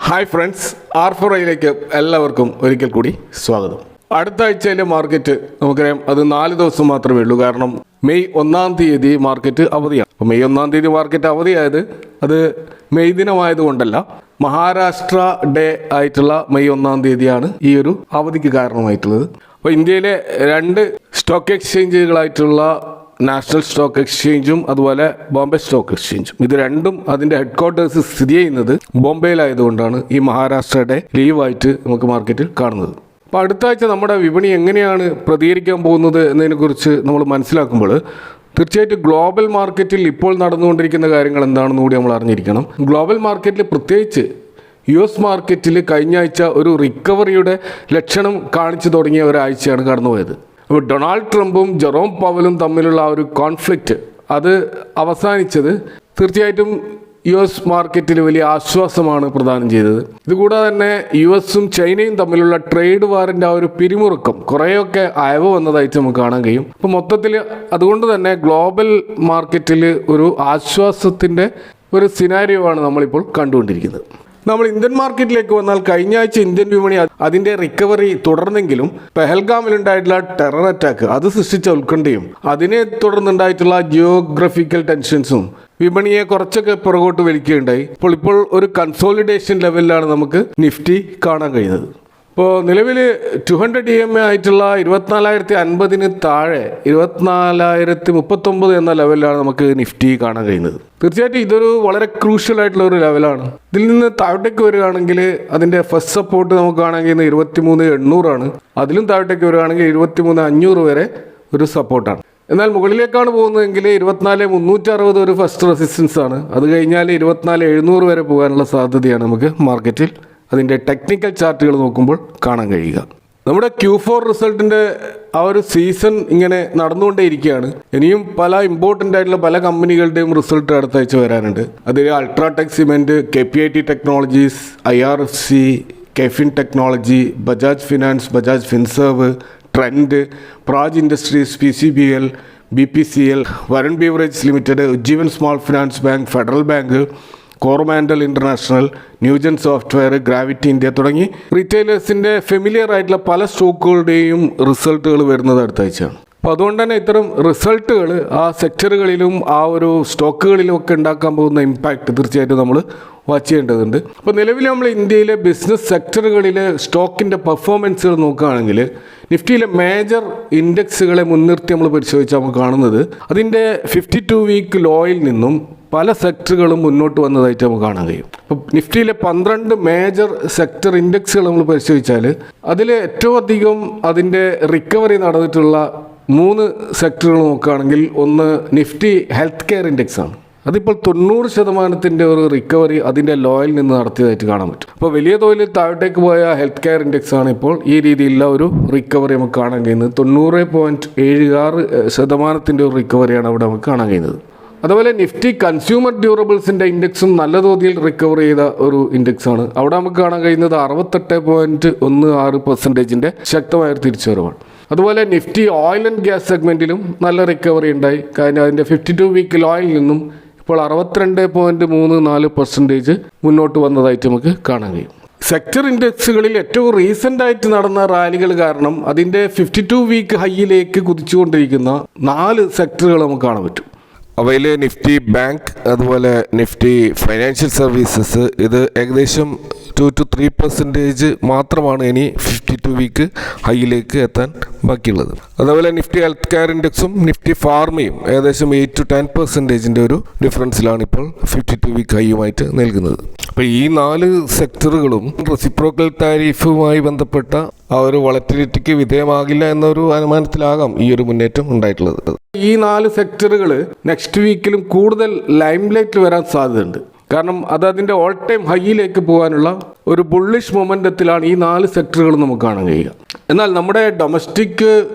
Hi friends, R4iലേക്ക് എല്ലാവർക്കും ഒരിക്കൽ കൂടി സ്വാഗതം. അടുത്ത ആഴ്ചയിലെ മാർക്കറ്റ് നമുക്കറിയാം, അത് 4 ദിവസം മാത്രമേ ഉള്ളൂ. കാരണം മെയ് 1-ാം തീയതി മാർക്കറ്റ് അവധിയാണ്. അപ്പോൾ മെയ് 1-ാം തീയതി മാർക്കറ്റ് അവധിയായത് അത് മെയ് ദിനമായതുകൊണ്ടല്ല, മഹാരാഷ്ട്ര ഡേ ആയിട്ടുള്ള മെയ് 1-ാം തീയതിയാണ് ഈ ഒരു അവധിക്ക് കാരണമായിട്ടുള്ളത്. അപ്പോൾ ഇന്ത്യയിലെ 2 സ്റ്റോക്ക് എക്സ്ചേഞ്ചുകളായിട്ടുള്ള നാഷണൽ സ്റ്റോക്ക് എക്സ്ചേഞ്ചും അതുപോലെ ബോംബെ സ്റ്റോക്ക് എക്സ്ചേഞ്ചും, ഇത് രണ്ടും അതിൻ്റെ ഹെഡ്ക്വാർട്ടേഴ്സ് സ്ഥിതി ചെയ്യുന്നത് ബോംബെയിലായതുകൊണ്ടാണ് ഈ മഹാരാഷ്ട്രയുടെ ലീവായിട്ട് നമുക്ക് മാർക്കറ്റിൽ കാണുന്നത്. അപ്പോൾ അടുത്ത ആഴ്ച നമ്മുടെ വിപണി എങ്ങനെയാണ് പ്രതികരിക്കാൻ പോകുന്നത് എന്നതിനെക്കുറിച്ച് നമ്മൾ മനസ്സിലാക്കുമ്പോൾ തീർച്ചയായിട്ടും ഗ്ലോബൽ മാർക്കറ്റിൽ ഇപ്പോൾ നടന്നുകൊണ്ടിരിക്കുന്ന കാര്യങ്ങൾ എന്താണെന്ന് കൂടി നമ്മൾ അറിഞ്ഞിരിക്കണം. ഗ്ലോബൽ മാർക്കറ്റിൽ പ്രത്യേകിച്ച് US മാർക്കറ്റിൽ കഴിഞ്ഞ ആഴ്ച ഒരു റിക്കവറിയുടെ ലക്ഷണം കാണിച്ചു തുടങ്ങിയ ഒരാഴ്ചയാണ് കടന്നുപോയത്. അപ്പോൾ ഡൊണാൾഡ് ട്രംപും ജെറോം പവലും തമ്മിലുള്ള ആ ഒരു കോൺഫ്ലിക്റ്റ് അത് അവസാനിച്ചത് തീർച്ചയായിട്ടും US മാർക്കറ്റിൽ വലിയ ആശ്വാസമാണ് പ്രദാനം ചെയ്തത്. ഇതുകൂടാതെ തന്നെ US-ഉം ചൈനയും തമ്മിലുള്ള ട്രേഡ് വാറിൻ്റെ ആ ഒരു പിരിമുറുക്കം കുറേയൊക്കെ അയവ് വന്നതായിട്ട് നമുക്ക് കാണാൻ കഴിയും. അപ്പോൾ മൊത്തത്തിൽ അതുകൊണ്ട് തന്നെ ഗ്ലോബൽ മാർക്കറ്റിൽ ഒരു ആശ്വാസത്തിൻ്റെ ഒരു സിനാരിയോ ആണ് നമ്മളിപ്പോൾ കണ്ടുകൊണ്ടിരിക്കുന്നത്. നമ്മൾ ഇന്ത്യൻ മാർക്കറ്റിലേക്ക് വന്നാൽ കഴിഞ്ഞ ആഴ്ച ഇന്ത്യൻ വിപണി അതിൻ്റെ റിക്കവറി തുടർന്നെങ്കിലും പെഹൽഗാമിലുണ്ടായിട്ടുള്ള ടെറർ അറ്റാക്ക് അത് സൃഷ്ടിച്ച ഉത്കണ്ഠയും അതിനെ തുടർന്നുണ്ടായിട്ടുള്ള ജിയോഗ്രഫിക്കൽ ടെൻഷൻസും വിപണിയെ കുറച്ചൊക്കെ പുറകോട്ട് വലിക്കുകയുണ്ടായി. ഇപ്പോൾ ഒരു കൺസോളിഡേഷൻ ലെവലിലാണ് നമുക്ക് നിഫ്റ്റി കാണാൻ കഴിയുന്നത്. ഇപ്പോൾ നിലവിൽ 200 EMA ആയിട്ടുള്ള 24,050 താഴെ 24,039 എന്ന ലെവലിലാണ് നമുക്ക് നിഫ്റ്റി കാണാൻ കഴിയുന്നത്. തീർച്ചയായിട്ടും ഇതൊരു വളരെ ക്രൂഷ്യൽ ആയിട്ടുള്ള ഒരു ലെവലാണ്. ഇതിൽ നിന്ന് താഴോട്ടേക്ക് വരികയാണെങ്കിൽ അതിൻ്റെ ഫസ്റ്റ് സപ്പോർട്ട് നമുക്ക് കാണാൻ കഴിയുന്നത് 23,800 ആണ്. അതിലും താഴോട്ടേക്ക് വരികയാണെങ്കിൽ 23,500 വരെ ഒരു സപ്പോർട്ടാണ്. എന്നാൽ മുകളിലേക്കാണ് പോകുന്നതെങ്കിൽ 24,360 ഒരു ഫസ്റ്റ് റെസിസ്റ്റൻസ് ആണ്. അത് കഴിഞ്ഞാൽ 24,700 വരെ പോകാനുള്ള സാധ്യതയാണ് നമുക്ക് മാർക്കറ്റിൽ അതിൻ്റെ ടെക്നിക്കൽ ചാർട്ടുകൾ നോക്കുമ്പോൾ കാണാൻ കഴിയുക. നമ്മുടെ Q4 റിസൾട്ടിൻ്റെ ആ ഒരു സീസൺ ഇങ്ങനെ നടന്നുകൊണ്ടേയിരിക്കുകയാണ്. ഇനിയും പല ഇമ്പോർട്ടൻ്റ് ആയിട്ടുള്ള പല കമ്പനികളുടെയും റിസൾട്ട് അടുത്ത ആഴ്ച വരാനുണ്ട്. അതിൽ UltraTech cement, KPIT technologies, IRFC, Kfin technology, Bajaj finance, Bajaj Finserv, Trent, Praj industries, PCBL, BPCL, Varun beverage limited, Ujjivan small finance bank, federal bank, Coromandel international, Newgen software, gravity India തുടങ്ങി റീറ്റെയിലേഴ്സിൻ്റെ ഫെമിലിയർ ആയിട്ടുള്ള പല സ്റ്റോക്കുകളുടെയും റിസൾട്ടുകൾ വരുന്നത് അടുത്ത ആഴ്ചയാണ്. അപ്പോൾ അതുകൊണ്ട് തന്നെ ഇത്തരം റിസൾട്ടുകൾ ആ സെക്ടറുകളിലും ആ ഒരു സ്റ്റോക്കുകളിലും ഒക്കെ ഉണ്ടാക്കാൻ പോകുന്ന ഇമ്പാക്റ്റ് തീർച്ചയായിട്ടും നമ്മൾ വാച്ച് ചെയ്യേണ്ടതുണ്ട്. അപ്പോൾ നിലവിൽ നമ്മൾ ഇന്ത്യയിലെ ബിസിനസ് സെക്ടറുകളിലെ സ്റ്റോക്കിൻ്റെ പെർഫോമൻസുകൾ നോക്കുകയാണെങ്കിൽ നിഫ്റ്റിയിലെ മേജർ ഇൻഡെക്സുകളെ മുൻനിർത്തി നമ്മൾ പരിശോധിച്ചാൽ നമുക്ക് കാണുന്നത് അതിൻ്റെ 52 വീക്ക് ലോയിൽ നിന്നും പല സെക്ടറുകളും മുന്നോട്ട് വന്നതായിട്ട് നമുക്ക് കാണാൻ കഴിയും. അപ്പോൾ നിഫ്റ്റിയിലെ 12 മേജർ സെക്ടർ ഇൻഡെക്സുകൾ നമ്മൾ പരിശോധിച്ചാൽ അതിൽ ഏറ്റവും അധികം അതിൻ്റെ റിക്കവറി നടന്നിട്ടുള്ള 3 സെക്ടറുകൾ നോക്കുകയാണെങ്കിൽ ഒന്ന് നിഫ്റ്റി ഹെൽത്ത് കെയർ ഇൻഡെക്സ് ആണ്. അതിപ്പോൾ 90% ഒരു റിക്കവറി അതിൻ്റെ ലോയിൽ നിന്ന് നടത്തിയതായിട്ട് കാണാൻ പറ്റും. അപ്പോൾ വലിയ തോതിൽ താഴോട്ടേക്ക് പോയ ഹെൽത്ത് കെയർ ഇൻഡെക്സ് ആണ് ഇപ്പോൾ ഈ രീതിയിലുള്ള ഒരു റിക്കവറി നമുക്ക് കാണാൻ കഴിയുന്നത്. 90.76% ഒരു റിക്കവറിയാണ് അവിടെ നമുക്ക് കാണാൻ കഴിയുന്നത്. അതുപോലെ നിഫ്റ്റി കൺസ്യൂമർ ഡ്യൂറബിൾസിൻ്റെ ഇൻഡെക്സും നല്ല തോതിൽ റിക്കവർ ചെയ്ത ഒരു ഇൻഡെക്സ് ആണ്. അവിടെ നമുക്ക് കാണാൻ കഴിയുന്നത് 68.16% ശക്തമായൊരു തിരിച്ചുവരവാണ്. അതുപോലെ നിഫ്റ്റി ഓയിൽ ആൻഡ് ഗ്യാസ് സെഗ്മെൻറ്റിലും നല്ല റിക്കവറി ഉണ്ടായി. കാരണം അതിൻ്റെ 52 വീക്ക് ലോയിൽ നിന്നും ഇപ്പോൾ 62.34% മുന്നോട്ട് വന്നതായിട്ട് നമുക്ക് കാണാൻ കഴിയും. സെക്ടർ ഇൻഡെക്സുകളിൽ ഏറ്റവും റീസെൻ്റ് ആയിട്ട് നടന്ന റാലികൾ കാരണം അതിൻ്റെ 52 വീക്ക് ഹൈയിലേക്ക് കുതിച്ചുകൊണ്ടിരിക്കുന്ന 4 സെക്ടറുകൾ നമുക്ക് കാണാൻ പറ്റും. അവയിൽ നിഫ്റ്റി ബാങ്ക്, അതുപോലെ നിഫ്റ്റി ഫൈനാൻഷ്യൽ സർവീസസ്, ഇത് ഏകദേശം 2 to 3% മാത്രമാണ് ഇനി 52 വീക്ക് ഹൈയിലേക്ക് എത്താൻ ബാക്കിയുള്ളത്. അതുപോലെ നിഫ്റ്റി ഹെൽത്ത് കെയർ ഇൻഡെക്സും നിഫ്റ്റി ഫാർമയും ഏകദേശം 8 to 10% ഒരു ഡിഫറൻസിലാണ് ഇപ്പോൾ 52 വീക്ക് ഹൈയുമായിട്ട് നിൽക്കുന്നത്. അപ്പോൾ ഈ 4 സെക്ടറുകളും റെസിപ്രോക്കൽ താരിഫുമായി ബന്ധപ്പെട്ട ആ ഒരു വളറ്റിലിറ്റിക്ക് വിധേയമാകില്ല എന്നൊരു അനുമാനത്തിലാകാം ഈ ഒരു മുന്നേറ്റം ഉണ്ടായിട്ടുള്ളത്. ഈ 4 സെക്ടറുകൾ നെക്സ്റ്റ് വീക്കിലും കൂടുതൽ ലൈംലൈറ്റിൽ വരാൻ സാധ്യതയുണ്ട്. കാരണം അത് അതിൻ്റെ ഓൾ ടൈം ഹൈയിലേക്ക് പോകാനുള്ള ഒരു ബുള്ളിഷ് മൊമെൻറ്റത്തിലാണ് ഈ 4 സെക്ടറുകളും നമുക്ക് കാണാൻ കഴിയുക. എന്നാൽ നമ്മുടെ ഡൊമസ്റ്റിക്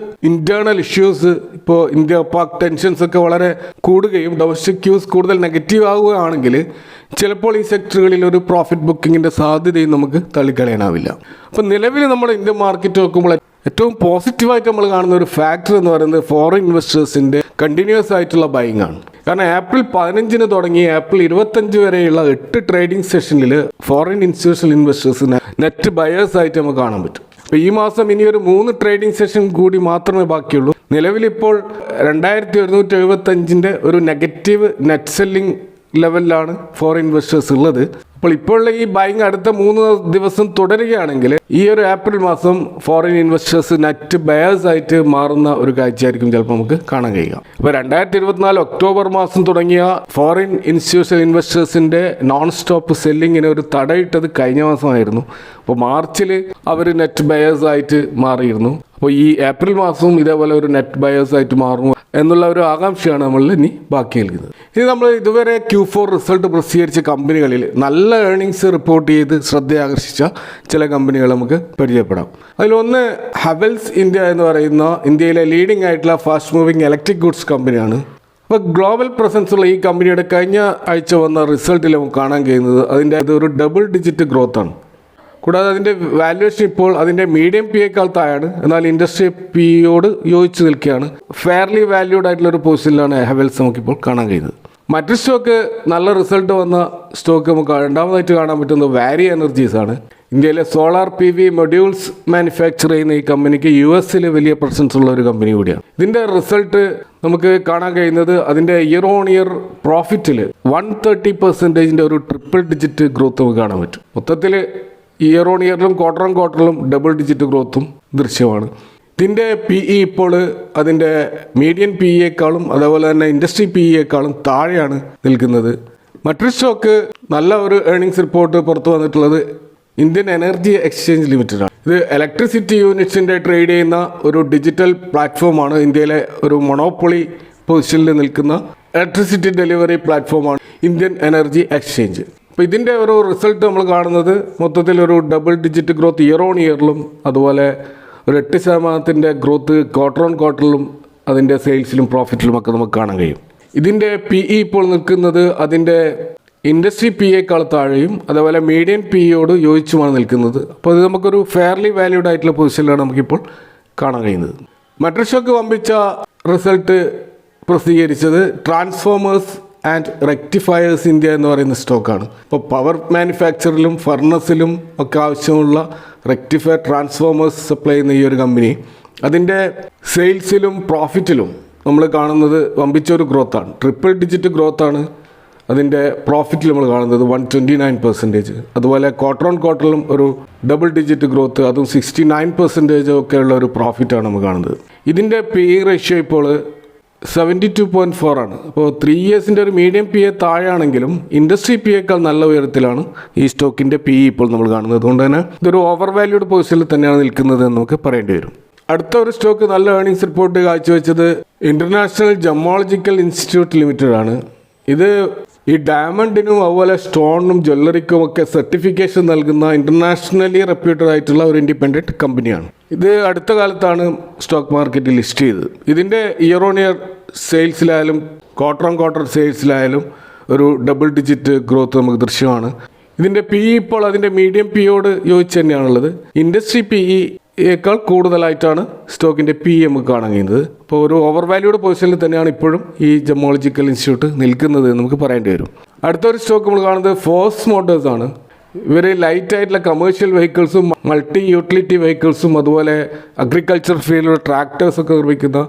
ഇൻറ്റേർണൽ ഇഷ്യൂസ്, ഇപ്പോൾ ഇന്ത്യ പാക് ടെൻഷൻസ് ഒക്കെ വളരെ കൂടുകയും ഡൊമസ്റ്റിക് ക്യൂസ് കൂടുതൽ നെഗറ്റീവ് ആവുകയാണെങ്കിൽ ചിലപ്പോൾ ഈ സെക്ടറുകളിൽ ഒരു പ്രോഫിറ്റ് ബുക്കിങ്ങിൻ്റെ സാധ്യതയും നമുക്ക് തള്ളിക്കളയാനാവില്ല. അപ്പോൾ നിലവിൽ നമ്മുടെ ഇന്ത്യൻ മാർക്കറ്റ് നോക്കുമ്പോൾ ഏറ്റവും പോസിറ്റീവായിട്ട് നമ്മൾ കാണുന്ന ഒരു ഫാക്ടർ എന്ന് പറയുന്നത് ഫോറിൻ ഇൻവെസ്റ്റേഴ്സിൻ്റെ കണ്ടിന്യൂസ് ആയിട്ടുള്ള ബൈങ് ആണ്. കാരണം ഏപ്രിൽ 15 തുടങ്ങി ഏപ്രിൽ 25 വരെയുള്ള 8 ട്രേഡിംഗ് സെഷനിൽ foreign institutional investors net buyers ആയിട്ട് നമുക്ക് കാണാൻ പറ്റും. അപ്പോൾ ഈ മാസം ഇനി ഒരു 3 ട്രേഡിംഗ് സെഷൻ കൂടി മാത്രമേ ബാക്കിയുള്ളൂ. നിലവിലിപ്പോൾ 2175 ഒരു നെഗറ്റീവ് നെറ്റ് സെല്ലിംഗ് ലെവലിലാണ് ഫോറിൻ ഇൻവെസ്റ്റേഴ്സ് ഉള്ളത്. അപ്പോൾ ഇപ്പോഴുള്ള ഈ ബൈങ് അടുത്ത 3 ദിവസം തുടരുകയാണെങ്കിൽ ഈ ഒരു ഏപ്രിൽ മാസം ഫോറിൻ ഇൻവെസ്റ്റേഴ്സ് നെറ്റ് ബയേഴ്സ് ആയിട്ട് മാറുന്ന ഒരു കാഴ്ചയായിരിക്കും ചിലപ്പോൾ നമുക്ക് കാണാൻ കഴിയുക. അപ്പോൾ 2024 ഒക്ടോബർ മാസം തുടങ്ങിയ ഫോറിൻ ഇൻസ്റ്റിറ്റ്യൂഷണൽ ഇൻവെസ്റ്റേഴ്സിൻ്റെ നോൺ സ്റ്റോപ്പ് സെല്ലിങ്ങിന് ഒരു തടയിട്ടത് കഴിഞ്ഞ മാസമായിരുന്നു. അപ്പോൾ മാർച്ചിൽ അവർ നെറ്റ് ബയേഴ്സ് ആയിട്ട് മാറിയിരുന്നു. അപ്പോൾ ഈ ഏപ്രിൽ മാസവും ഇതേപോലെ ഒരു നെറ്റ് ബയേഴ്സ് ആയിട്ട് മാറും എന്നുള്ള ഒരു ആകാംക്ഷയാണ് നമ്മൾ ഇനി ബാക്കി നിൽക്കുന്നത്. ഇനി നമ്മൾ ഇതുവരെ Q4 റിസൾട്ട് പ്രസിദ്ധീകരിച്ച കമ്പനികളിൽ നല്ല ഏർണിങ്സ് റിപ്പോർട്ട് ചെയ്ത് ശ്രദ്ധയാകർഷിച്ച ചില കമ്പനികൾ നമുക്ക് പരിചയപ്പെടാം. അതിലൊന്ന് ഹവൽസ് ഇന്ത്യ എന്ന് പറയുന്ന ഇന്ത്യയിലെ ലീഡിംഗ് ആയിട്ടുള്ള ഫാസ്റ്റ് മൂവിങ് ഇലക്ട്രിക് ഗുഡ്സ് കമ്പനിയാണ്. അപ്പോൾ ഗ്ലോബൽ പ്രസൻസ് ഉള്ള ഈ കമ്പനിയുടെ കഴിഞ്ഞ ആഴ്ച വന്ന റിസൾട്ടിൽ നമുക്ക് കാണാൻ കഴിയുന്നത് അതിൻ്റെ ഒരു ഡബിൾ ഡിജിറ്റ് ഗ്രോത്ത് ആണ്. കൂടാതെ അതിൻ്റെ വാല്യുവേഷൻ ഇപ്പോൾ അതിൻ്റെ മീഡിയം PEയേക്കാൾ താഴെയാണ്, എന്നാൽ ഇൻഡസ്ട്രി PEയോട് യോജിച്ച് നിൽക്കുകയാണ്. ഫെയർലി വാല്യൂഡ് ആയിട്ടുള്ള ഒരു പൊസിഷനിലാണ് ഹെവൽസ് നമുക്കിപ്പോൾ കാണാൻ കഴിയുന്നത്. മറ്റൊരു സ്റ്റോക്ക് നല്ല റിസൾട്ട് വന്ന സ്റ്റോക്ക് നമുക്ക് രണ്ടാമതായിട്ട് കാണാൻ പറ്റുന്നത് വാരി എനർജീസ് ആണ്. ഇന്ത്യയിലെ സോളാർ PV മൊഡ്യൂൾസ് മാനുഫാക്ചർ ചെയ്യുന്ന ഈ കമ്പനിക്ക് US വലിയ പ്രസൻസ് ഉള്ള ഒരു കമ്പനി കൂടിയാണ്. ഇതിൻ്റെ റിസൾട്ട് നമുക്ക് കാണാൻ കഴിയുന്നത് അതിൻ്റെ ഇയർ ഓൺ ഇയർ പ്രോഫിറ്റിൽ 130% ഒരു ട്രിപ്പിൾ ഡിജിറ്റ് ഗ്രോത്ത് നമുക്ക് കാണാൻ പറ്റും. മൊത്തത്തിൽ ഇയർ ഓൺ ഇയറിലും ക്വാർട്ടർ ഓൺ ക്വാർട്ടറിലും ഡബിൾ ഡിജിറ്റ് ഗ്രോത്തും ദൃശ്യമാണ്. ഇതിൻ്റെ PE ഇപ്പോൾ അതിൻ്റെ മീഡിയൻ PEയേക്കാളും അതേപോലെ തന്നെ ഇൻഡസ്ട്രി PEയേക്കാളും താഴെയാണ് നിൽക്കുന്നത്. മറ്റൊരു സ്റ്റോക്ക് നല്ല ഒരു ഏർണിങ്സ് റിപ്പോർട്ട് പുറത്തു വന്നിട്ടുള്ളത് ഇന്ത്യൻ എനർജി എക്സ്ചേഞ്ച് ലിമിറ്റഡ് ആണ്. ഇത് ഇലക്ട്രിസിറ്റി യൂണിറ്റ്സിൻ്റെ ട്രേഡ് ചെയ്യുന്ന ഒരു ഡിജിറ്റൽ പ്ലാറ്റ്ഫോമാണ്. ഇന്ത്യയിലെ ഒരു മൊണോപ്പൊളി പൊസിഷനിൽ നിൽക്കുന്ന ഇലക്ട്രിസിറ്റി ഡെലിവറി പ്ലാറ്റ്ഫോമാണ് ഇന്ത്യൻ എനർജി എക്സ്ചേഞ്ച്. അപ്പോൾ ഇതിൻ്റെ ഒരു റിസൾട്ട് നമ്മൾ കാണുന്നത് മൊത്തത്തിൽ ഒരു double digit growth year on ഇയറിലും അതുപോലെ ഒരു 8% ഗ്രോത്ത് ക്വാർട്ടർ ഓൺ ക്വാർട്ടറിലും അതിൻ്റെ സെയിൽസിലും പ്രോഫിറ്റിലും ഒക്കെ നമുക്ക് കാണാൻ കഴിയും. ഇതിൻ്റെ PE ഇപ്പോൾ നിൽക്കുന്നത് അതിൻ്റെ ഇൻഡസ്ട്രി PEയേക്കാൾ താഴെയും അതേപോലെ മീഡിയൻ PEയോട് യോജിച്ചുമാണ് നിൽക്കുന്നത്. അപ്പോൾ ഇത് നമുക്കൊരു ഫെയർലി വാല്യൂഡ് ആയിട്ടുള്ള പൊസിഷനിലാണ് നമുക്കിപ്പോൾ കാണാൻ കഴിയുന്നത്. മറ്റൊരു സ്റ്റോക്ക് വമ്പിച്ച റിസൾട്ട് പ്രസിദ്ധീകരിച്ചത് ട്രാൻസ്ഫോമേഴ്സ് ആൻഡ് റെക്ടിഫയേഴ്സ് ഇന്ത്യ എന്ന് പറയുന്ന സ്റ്റോക്കാണ്. ഇപ്പോൾ പവർ മാനുഫാക്ചറിലും ഫർണസിലും ഒക്കെ ആവശ്യമുള്ള റെക്ടിഫയർ ട്രാൻസ്ഫോമേഴ്സ് സപ്ലൈ ചെയ്യുന്ന ഈ ഒരു കമ്പനി അതിൻ്റെ സെയിൽസിലും പ്രോഫിറ്റിലും നമ്മൾ കാണുന്നത് വമ്പിച്ചൊരു ഗ്രോത്താണ്. ട്രിപ്പിൾ ഡിജിറ്റ് ഗ്രോത്താണ് അതിൻ്റെ പ്രോഫിറ്റിൽ നമ്മൾ കാണുന്നത് 129%. അതുപോലെ ക്വാർട്ടർ ഓൺ ക്വാർട്ടറിലും ഒരു ഡബിൾ ഡിജിറ്റ് ഗ്രോത്ത്, അതും 69% ഒക്കെയുള്ള ഒരു പ്രോഫിറ്റാണ് നമ്മൾ കാണുന്നത്. ഇതിൻ്റെ PE റേഷ്യോ ഇപ്പോൾ 72.4 ആണ്. അപ്പോൾ 3 ഇയേഴ്സിൻ്റെ ഒരു മീഡിയം PE താഴെയാണെങ്കിലും ഇൻഡസ്ട്രി PEയേക്കാൾ നല്ല ഉയരത്തിലാണ് ഈ സ്റ്റോക്കിൻ്റെ PE ഇപ്പോൾ നമ്മൾ കാണുന്നത്. അതുകൊണ്ട് തന്നെ ഇതൊരു ഓവർ വാല്യൂഡ് പൊസിഷനിൽ തന്നെയാണ് നിൽക്കുന്നത് എന്ന് നമുക്ക് പറയേണ്ടി വരും. അടുത്ത ഒരു സ്റ്റോക്ക് നല്ല ഏർണിങ്സ് റിപ്പോർട്ട് കാഴ്ചവെച്ചത് ഇൻ്റർനാഷണൽ ജമ്മോളജിക്കൽ ഇൻസ്റ്റിറ്റ്യൂട്ട് ലിമിറ്റഡ് ആണ്. ഇത് ഈ ഡയമണ്ടിനും അതുപോലെ സ്റ്റോണിനും ജ്വല്ലറിക്കും ഒക്കെ സർട്ടിഫിക്കേഷൻ നൽകുന്ന ഇൻ്റർനാഷണലി റെപ്യൂട്ടഡ് ആയിട്ടുള്ള ഒരു ഇൻഡിപെൻഡൻറ്റ് കമ്പനിയാണ്. ഇത് അടുത്ത കാലത്താണ് സ്റ്റോക്ക് മാർക്കറ്റിൽ ലിസ്റ്റ് ചെയ്തത്. ഇതിൻ്റെ ഇയർ ഓൺ ഇയർ സെയിൽസിലായാലും ക്വാർട്ടർ ഓൺ ക്വാർട്ടർ സെയിൽസിലായാലും ഒരു ഡബിൾ ഡിജിറ്റ് ഗ്രോത്ത് നമുക്ക് ദൃശ്യമാണ്. ഇതിൻ്റെ PE ഇപ്പോൾ അതിൻ്റെ മീഡിയം PEയോട് യോജിച്ച് തന്നെയാണുള്ളത്. ഇൻഡസ്ട്രി PEയേക്കാൾ കൂടുതലായിട്ടാണ് സ്റ്റോക്കിൻ്റെ PE നമുക്ക് കാണാൻ കഴിയുന്നത്. അപ്പോൾ ഒരു ഓവർ വാല്യൂഡ് പൊസിഷനിൽ തന്നെയാണ് ഇപ്പോഴും ഈ ജമ്മോളജിക്കൽ ഇൻസ്റ്റിറ്റ്യൂട്ട് നിൽക്കുന്നത് എന്ന് നമുക്ക് പറയേണ്ടി വരും. അടുത്തൊരു സ്റ്റോക്ക് നമ്മൾ കാണുന്നത് ഫോഴ്സ് മോട്ടോഴ്സ് ആണ്. ഇവർ ലൈറ്റ് ആയിട്ടുള്ള കമേഴ്ഷ്യൽ വെഹിക്കിൾസും മൾട്ടി യൂട്ടിലിറ്റി വെഹിക്കിൾസും അതുപോലെ അഗ്രികൾച്ചർ ഫീൽഡിലുള്ള ട്രാക്ടേഴ്സൊക്കെ നിർമ്മിക്കുന്ന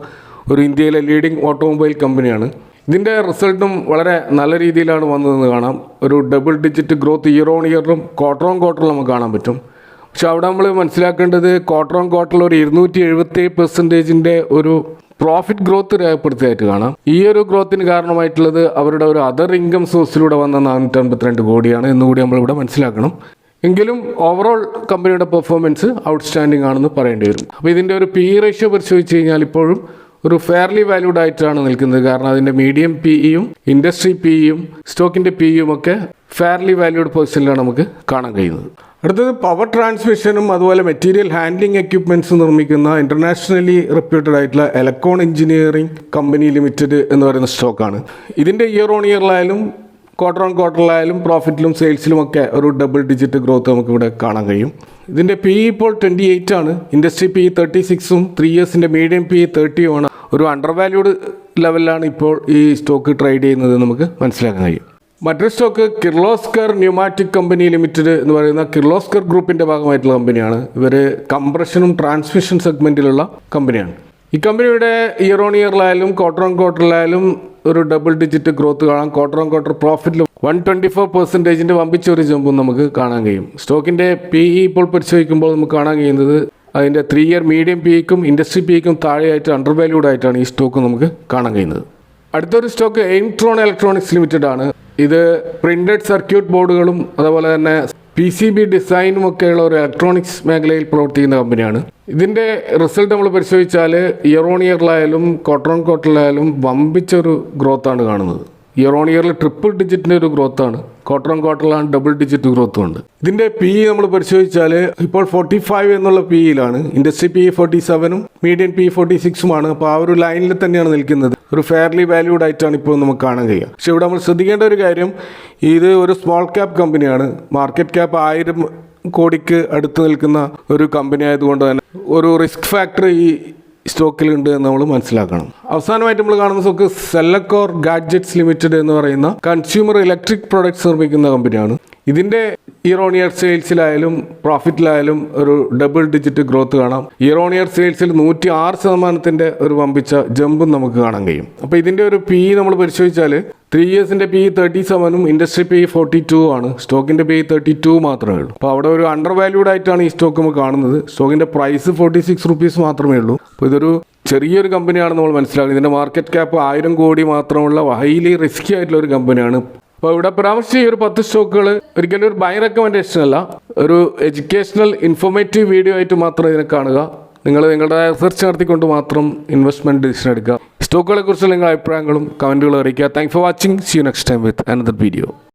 ഒരു ഇന്ത്യയിലെ ലീഡിംഗ് ഓട്ടോമൊബൈൽ കമ്പനിയാണ്. ഇതിൻ്റെ റിസൾട്ടും വളരെ നല്ല രീതിയിലാണ് വന്നതെന്ന് കാണാം. ഒരു double digit growth year on ഇയറിലും ക്വാർട്ടർ ഓൺ ക്വാർട്ടറിലും നമുക്ക് കാണാൻ പറ്റും. പക്ഷെ അവിടെ നമ്മൾ മനസ്സിലാക്കേണ്ടത് ക്വാർട്ടർ ഓൺ ക്വാർട്ടറിൽ ഒരു 277% ഒരു പ്രോഫിറ്റ് ഗ്രോത്ത് രേഖപ്പെടുത്തിയായിട്ട് കാണാം. ഈ ഒരു ഗ്രോത്തിന് കാരണമായിട്ടുള്ളത് അവരുടെ ഒരു അതർ ഇൻകം സോഴ്സിലൂടെ വന്ന 452 കോടിയാണ് എന്നുകൂടി നമ്മളിവിടെ മനസ്സിലാക്കണം. എങ്കിലും ഓവറോൾ കമ്പനിയുടെ പെർഫോമൻസ് ഔട്ട്സ്റ്റാൻഡിംഗ് ആണെന്ന് പറയേണ്ടി വരും. അപ്പോൾ ഇതിൻ്റെ ഒരു PE റേഷ്യോ പരിശോധിച്ച് കഴിഞ്ഞാൽ ഇപ്പോഴും ഒരു ഫെയർലി വാല്യൂഡ് ആയിട്ടാണ് നിൽക്കുന്നത്. കാരണം അതിൻ്റെ മീഡിയം PEയും ഇൻഡസ്ട്രി PEയും സ്റ്റോക്കിൻ്റെ PEയും ഒക്കെ ഫെയർലി വാല്യൂഡ് പൊസിഷനിലാണ് നമുക്ക് കാണാൻ കഴിയുന്നത്. അടുത്തത് പവർ ട്രാൻസ്മിഷനും അതുപോലെ മെറ്റീരിയൽ ഹാൻഡ്ലിംഗ് എക്യുപ്മെൻറ്റ്സ് നിർമ്മിക്കുന്ന ഇൻ്റർനാഷണലി റെപ്യൂട്ടഡ് ആയിട്ടുള്ള എലക്ട്രോൺ എഞ്ചിനീയറിംഗ് കമ്പനി ലിമിറ്റഡ് എന്ന് പറയുന്ന സ്റ്റോക്കാണ്. ഇതിൻ്റെ ഇയർ ഓൺ ഇയറിലായാലും ക്വാർട്ടർ ഓൺ ക്വാർട്ടറിലായാലും പ്രോഫിറ്റിലും സെയിൽസിലും ഒക്കെ ഒരു ഡബിൾ ഡിജിറ്റ് ഗ്രോത്ത് നമുക്കിവിടെ കാണാൻ കഴിയും. ഇതിൻ്റെ PE ഇപ്പോൾ 28 ആണ്. ഇൻഡസ്ട്രി PE 36ഉം 3 ഇയേഴ്സിൻ്റെ മീഡിയം PE 30ഉമാണ്. ഒരു അണ്ടർ വാല്യൂഡ് ലെവലിലാണ് ഇപ്പോൾ ഈ സ്റ്റോക്ക് ട്രേഡ് ചെയ്യുന്നത് നമുക്ക് മനസ്സിലാക്കാൻ കഴിയും. മറ്റൊരു stock Kirloskar pneumatic company limited എന്ന് പറയുന്ന കിർലോസ്കർ ഗ്രൂപ്പിൻ്റെ ഭാഗമായിട്ടുള്ള കമ്പനിയാണ്. ഇവർ കംപ്രഷനും ട്രാൻസ്മിഷൻ സെഗ്മെൻറ്റിലുള്ള കമ്പനിയാണ്. ഈ കമ്പനിയുടെ ഇയർ ഓൺ ഇയറിലായാലും ക്വാർട്ടർ ഓൺ ക്വാർട്ടറിലായാലും ഒരു ഡബിൾ ഡിജിറ്റ് ഗ്രോത്ത് കാണാം. ക്വാർട്ടർ ഓൺ ക്വാർട്ടർ പ്രോഫിറ്റിൽ 124% വമ്പിച്ച ഒരു ജമ്പും നമുക്ക് കാണാൻ കഴിയും. സ്റ്റോക്കിൻ്റെ PE ഇപ്പോൾ പരിശോധിക്കുമ്പോൾ നമുക്ക് കാണാൻ കഴിയുന്നത് അതിൻ്റെ 3 ഇയർ മീഡിയം PEക്കും ഇൻഡസ്ട്രി PEക്കും താഴെയായിട്ട് അണ്ടർ വാല്യൂഡ് ആയിട്ടാണ് ഈ സ്റ്റോക്ക് നമുക്ക് കാണാൻ കഴിയുന്നത്. അടുത്തൊരു സ്റ്റോക്ക് എയിംട്രോൺ ഇലക്ട്രോണിക്സ് ലിമിറ്റഡ് ആണ്. ഇത് പ്രിന്റഡ് സർക്യൂട്ട് ബോർഡുകളും അതുപോലെ തന്നെ PCB ഡിസൈനും ഒക്കെയുള്ള ഒരു ഇലക്ട്രോണിക്സ് മേഖലയിൽ പ്രവർത്തിക്കുന്ന കമ്പനിയാണ്. ഇതിൻ്റെ റിസൾട്ട് നമ്മൾ പരിശോധിച്ചാൽ ഇയർ ഓൺ ഇയറിലായാലും ക്വാർട്ടർ ഓൺ ക്വാർട്ടറിലായാലും വമ്പിച്ചൊരു ഗ്രോത്താണ് കാണുന്നത്. ഇയർ ഓൺ ഇയറിൽ ട്രിപ്പിൾ ഡിജിറ്റിൻ്റെ ഒരു ഗ്രോത്താണ്, ക്വാർട്ടർ ഓൺ ക്വാർട്ടറിലാണ് ഡബിൾ ഡിജിറ്റ് ഗ്രോത്തും ഉണ്ട്. ഇതിൻ്റെ PE നമ്മൾ പരിശോധിച്ചാൽ ഇപ്പോൾ 45 എന്നുള്ള PEയിലാണ്. ഇൻഡസ്ട്രി PE 47ഉം മീഡിയൻ PE 46ഉമാണ്. അപ്പോൾ ആ ഒരു ലൈനിൽ തന്നെയാണ് നിൽക്കുന്നത്. ഒരു ഫെയർലി വാല്യൂഡ് ആയിട്ടാണ് ഇപ്പോൾ നമുക്ക് കാണാൻ കഴിയുക. പക്ഷെ ഇവിടെ നമ്മൾ ശ്രദ്ധിക്കേണ്ട ഒരു കാര്യം, ഇത് ഒരു സ്മോൾ ക്യാപ് കമ്പനിയാണ്. മാർക്കറ്റ് ക്യാപ്പ് 1000 കോടിക്ക് അടുത്ത് നിൽക്കുന്ന ഒരു കമ്പനി ആയതുകൊണ്ട് തന്നെ ഒരു റിസ്ക് ഫാക്ടർ ഈ സ്റ്റോക്കിലുണ്ട് എന്ന് നമ്മൾ മനസ്സിലാക്കണം. അവസാനമായിട്ട് നമ്മൾ കാണുന്ന സ്റ്റോക്ക് സെല്ലക്കോർ ഗാഡ്ജറ്റ്സ് ലിമിറ്റഡ് എന്ന് പറയുന്ന കൺസ്യൂമർ ഇലക്ട്രിക് പ്രൊഡക്ട്സ് നിർമ്മിക്കുന്ന കമ്പനിയാണ്. ഇതിൻ്റെ ഇയർ ഓൺ ഇയർ സെയിൽസിലായാലും പ്രോഫിറ്റിലായാലും ഒരു ഡബിൾ ഡിജിറ്റ് ഗ്രോത്ത് കാണാം. ഇയർ ഓൺ ഇയർ സെയിൽസിൽ 106% ഒരു വമ്പിച്ച ജമ്പും നമുക്ക് കാണാൻ കഴിയും. അപ്പോൾ ഇതിൻ്റെ ഒരു PE നമ്മൾ പരിശോധിച്ചാൽ 3 ഇയേഴ്സിൻ്റെ PE 37ഉം ഇൻഡസ്ട്രി PE 42 ആണ്. സ്റ്റോക്കിൻ്റെ PE 32 മാത്രമേ ഉള്ളൂ. അപ്പോൾ അവിടെ ഒരു അണ്ടർ വാല്യൂഡ് ആയിട്ടാണ് ഈ സ്റ്റോക്ക് നമുക്ക് കാണുന്നത്. സ്റ്റോക്കിൻ്റെ പ്രൈസ് 46 റുപ്പീസ് മാത്രമേ ഉള്ളൂ. അപ്പോൾ ഇതൊരു ചെറിയൊരു കമ്പനിയാണ് നമ്മൾ മനസ്സിലാക്കുന്നത്. ഇതിൻ്റെ മാർക്കറ്റ് ക്യാപ്പ് 1000 കോടി മാത്രമുള്ള ഹൈലി റിസ്കി ആയിട്ടുള്ള ഒരു കമ്പനിയാണ്. അപ്പോൾ ഇവിടെ പരാമർശിച്ച ഈ ഒരു 10 സ്റ്റോക്കുകൾ ഒരിക്കലും ഒരു ബൈ റെക്കമെൻഡേഷൻ അല്ല, ഒരു എഡ്യൂക്കേഷണൽ ഇൻഫോർമേറ്റീവ് വീഡിയോ ആയിട്ട് മാത്രം ഇതിനെ കാണുക. നിങ്ങൾ നിങ്ങളുടെ റിസർച്ച് നടത്തിക്കൊണ്ട് മാത്രം ഇൻവെസ്റ്റ്മെൻറ്റ് ഡിസിഷൻ എടുക്കുക. സ്റ്റോക്കുകളെ കുറിച്ചുള്ള നിങ്ങളുടെ അഭിപ്രായങ്ങളും കമൻറ്റുകളും അറിയിക്കുക. Thanks for watching. See you next time with another video.